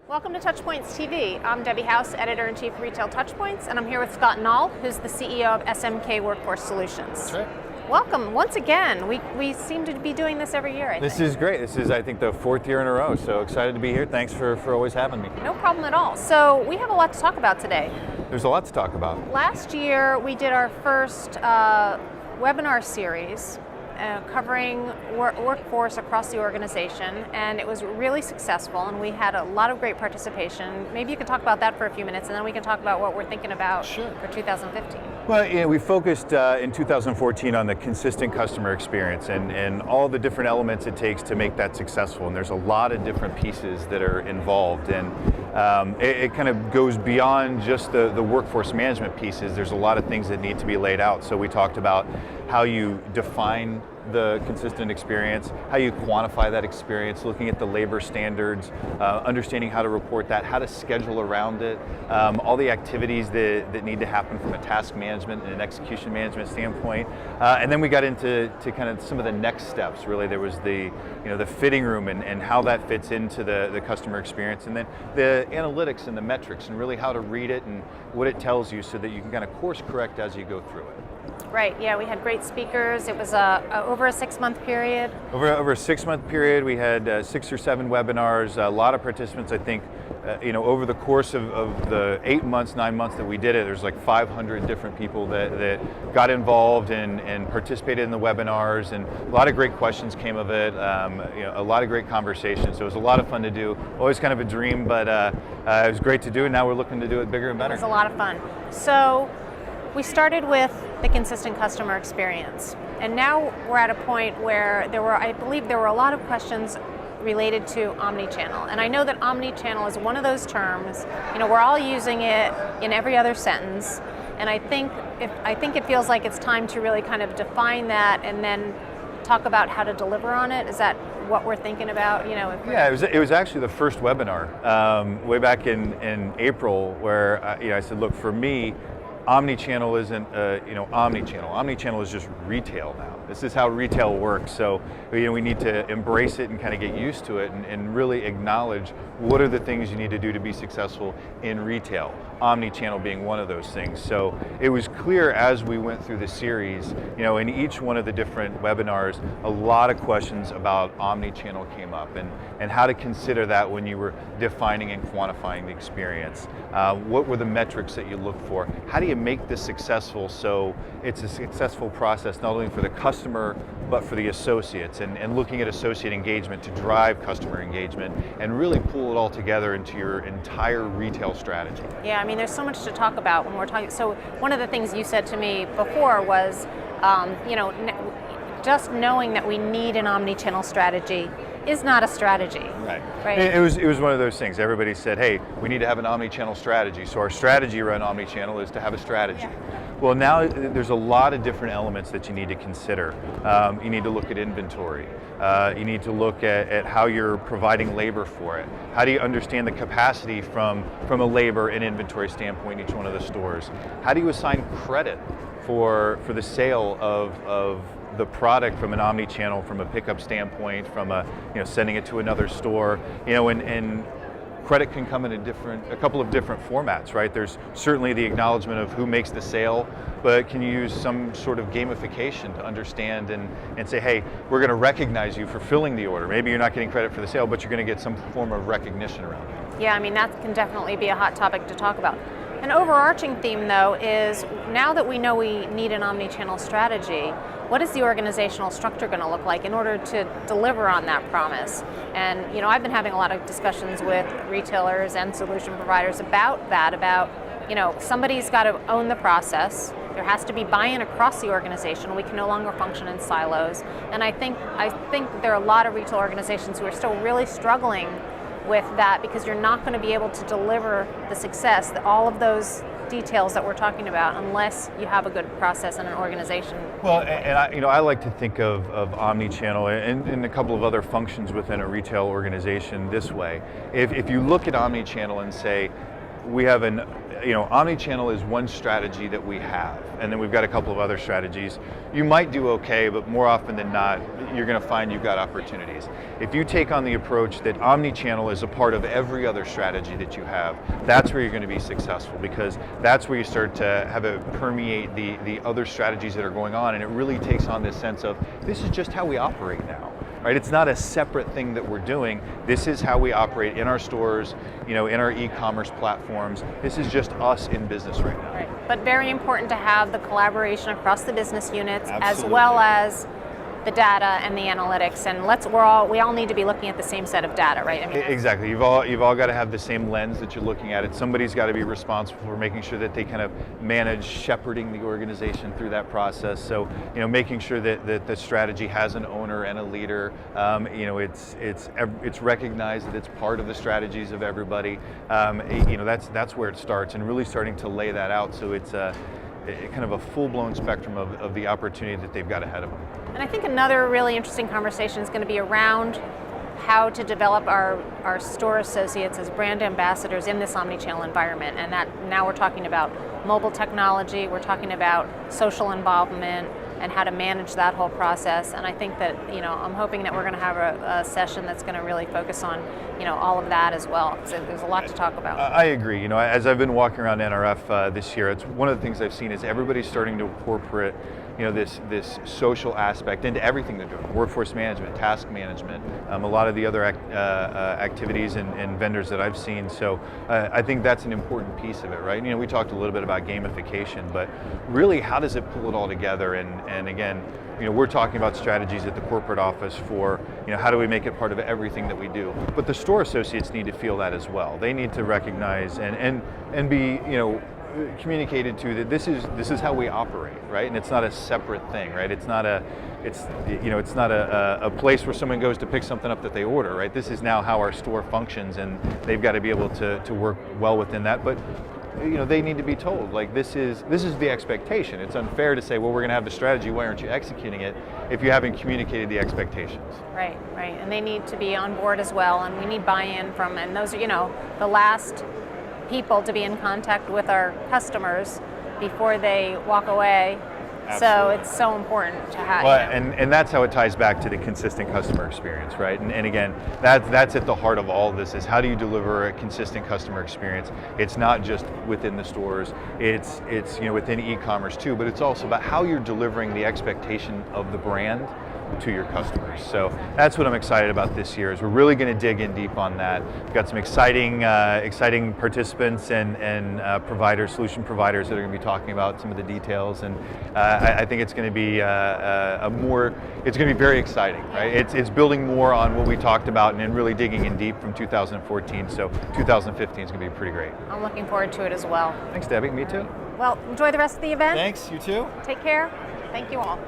Welcome to TouchPoints TV. I'm Debbie House, Editor-in-Chief of Retail TouchPoints, and I'm here with Scott Knaul, who's the CEO of SMK Workforce Solutions. That's right. Welcome once again. We seem to be doing this every year, I think. This is great. This is, I think, the fourth year in a row, so excited to be here. Thanks for always having me. No problem at all. So we have a lot to talk about today. There's a lot to talk about. Last year, we did our first webinar series covering workforce across the organization, and it was really successful, and we had a lot of great participation. Maybe you could talk about that for a few minutes, and then we can talk about what we're thinking about for 2015. Well, we focused in 2014 on the consistent customer experience and all the different elements it takes to make that successful, and there's a lot of different pieces that are involved, and it kind of goes beyond just the workforce management pieces. There's a lot of things that need to be laid out. So we talked about how you define the consistent experience, how you quantify that experience, looking at the labor standards, understanding how to report that, how to schedule around it, all the activities that need to happen from a task management and an execution management standpoint. And then we got into kind of some of the next steps. Really, there was the fitting room and how that fits into the customer experience, and then the analytics and the metrics and really how to read it and what it tells you so that you can kind of course correct as you go through it. Right, yeah, we had great speakers. It was over a 6-month period. Over a 6-month period, we had 6 or 7 webinars, a lot of participants. I think, over the course of the 8 months, 9 months that we did it, there's like 500 different people that got involved and participated in the webinars, and a lot of great questions came of it, a lot of great conversations. So it was a lot of fun to do. Always kind of a dream, but it was great to do, and now we're looking to do it bigger and better. It was a lot of fun. So we started with the consistent customer experience, and now we're at a point where I believe there were a lot of questions related to omnichannel, and I know that omnichannel is one of those terms. We're all using it in every other sentence, and I think it feels like it's time to really kind of define that and then talk about how to deliver on it. Is that what we're thinking about? Yeah, it was actually the first webinar way back in April where I said, look, for me, omnichannel isn't, omnichannel. Omnichannel is just retail now. This is how retail works. So, we need to embrace it and kind of get used to it and really acknowledge what are the things you need to do to be successful in retail. Omnichannel being one of those things. So it was clear as we went through the series, in each one of the different webinars, a lot of questions about omnichannel came up and how to consider that when you were defining and quantifying the experience. What were the metrics that you look for? How do you make this successful so it's a successful process not only for the customer but for the associates, and looking at associate engagement to drive customer engagement and really pull it all together into your entire retail strategy. Yeah, there's so much to talk about when we're talking. So one of the things you said to me before was, just knowing that we need an omnichannel strategy is not a strategy. Right. It was one of those things. Everybody said, hey, we need to have an omnichannel strategy. So our strategy around omnichannel is to have a strategy. Yeah. Well, now there's a lot of different elements that you need to consider. You need to look at inventory. You need to look at how you're providing labor for it. How do you understand the capacity from a labor and inventory standpoint in each one of the stores? How do you assign credit for the sale of the product from an omni-channel, from a pickup standpoint, from sending it to another store, and credit can come in a couple of different formats, right? There's certainly the acknowledgement of who makes the sale, but can you use some sort of gamification to understand and say, hey, we're going to recognize you for filling the order. Maybe you're not getting credit for the sale, but you're going to get some form of recognition around it. Yeah, that can definitely be a hot topic to talk about. An overarching theme, though, is now that we know we need an omni-channel strategy, what is the organizational structure going to look like in order to deliver on that promise? And I've been having a lot of discussions with retailers and solution providers about that, somebody's got to own the process. There has to be buy-in across the organization. We can no longer function in silos. And I think there are a lot of retail organizations who are still really struggling with that, because you're not going to be able to deliver the success, all of those details that we're talking about, unless you have a good process and an organization. Well, and I like to think of omnichannel and a couple of other functions within a retail organization this way. If you look at omnichannel and say, we have omnichannel is one strategy that we have, and then we've got a couple of other strategies. You might do okay, but more often than not, you're going to find you've got opportunities. If you take on the approach that omnichannel is a part of every other strategy that you have, that's where you're going to be successful, because that's where you start to have it permeate the other strategies that are going on, and it really takes on this sense of, this is just how we operate now. Right? It's not a separate thing that we're doing. This is how we operate in our stores, in our e-commerce platforms. This is just us in business right now. Right. But very important to have the collaboration across the business units, Absolutely. as well as the data and the analytics, and we all need to be looking at the same set of data, right? Exactly. You've all got to have the same lens that you're looking at it. Somebody's got to be responsible for making sure that they kind of manage shepherding the organization through that process. So, making sure that the strategy has an owner and a leader. It's recognized that it's part of the strategies of everybody. That's where it starts, and really starting to lay that out. So it's kind of a full-blown spectrum of the opportunity that they've got ahead of them. And I think another really interesting conversation is going to be around how to develop our store associates as brand ambassadors in this omnichannel environment. And that now we're talking about mobile technology, we're talking about social involvement, and how to manage that whole process. And I think that, I'm hoping that we're going to have a session that's going to really focus on, all of that as well. So there's a lot to talk about. I agree. As I've been walking around NRF this year, it's one of the things I've seen is everybody's starting to incorporate, this social aspect into everything they're doing. Workforce management, task management, a lot of the other activities and vendors that I've seen. So I think that's an important piece of it, right? We talked a little bit about gamification, but really, how does it pull it all together? And again, we're talking about strategies at the corporate office for, how do we make it part of everything that we do? But the store associates need to feel that as well. They need to recognize and be, communicated to that this is how we operate, right? And it's not a separate thing, right? It's not a place where someone goes to pick something up that they order, right? This is now how our store functions, and they've got to be able to work well within that. But they need to be told, like, this is the expectation. It's unfair to say, well, we're going to have the strategy, why aren't you executing it, if you haven't communicated the expectations. Right. And they need to be on board as well, and we need buy-in from, and those are, the last people to be in contact with our customers before they walk away. Absolutely. So it's so important to have. Well, and that's how it ties back to the consistent customer experience, right? And again, that's at the heart of all of this, is how do you deliver a consistent customer experience? It's not just within the stores, it's within e-commerce too, but it's also about how you're delivering the expectation of the brand to your customers. So that's what I'm excited about this year, is we're really going to dig in deep on that. We've got some exciting participants and solution providers that are going to be talking about some of the details, and I think it's going to be it's going to be very exciting, right? It's building more on what we talked about and then really digging in deep from 2014. So 2015 is going to be pretty great. I'm looking forward to it as well. Thanks, Debbie. Me too. Well, enjoy the rest of the event. Thanks. You too. Take care. Thank you all.